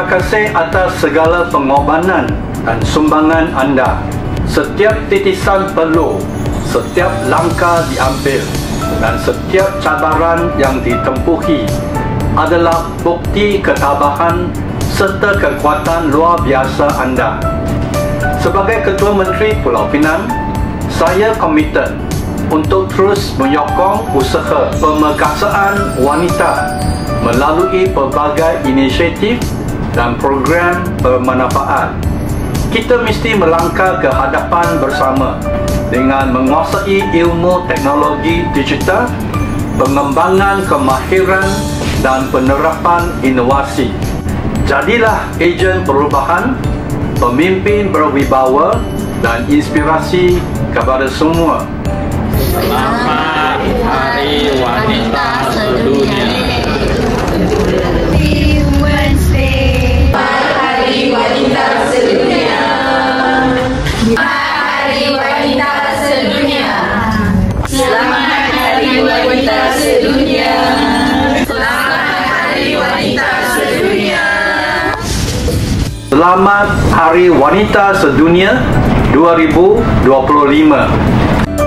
Terima kasih atas segala pengorbanan dan sumbangan anda. Setiap titisan perlu, setiap langkah diambil dan setiap cabaran yang ditempuhi adalah bukti ketabahan serta kekuatan luar biasa anda. Sebagai Ketua Menteri Pulau Pinang, saya komited untuk terus menyokong usaha pemerkasaan wanita melalui pelbagai inisiatif dan program bermanfaat. Kita mesti melangkah ke hadapan bersama dengan menguasai ilmu teknologi digital, pengembangan kemahiran dan penerapan inovasi. Jadilah ejen perubahan, pemimpin berwibawa dan inspirasi kepada semua. Selamat Hari Wanita Sedunia. Hari Wanita Sedunia. Hari Wanita Sedunia. Selamat Hari Wanita Sedunia. Selamat Hari Wanita Sedunia. Selamat Hari Wanita Sedunia 2025.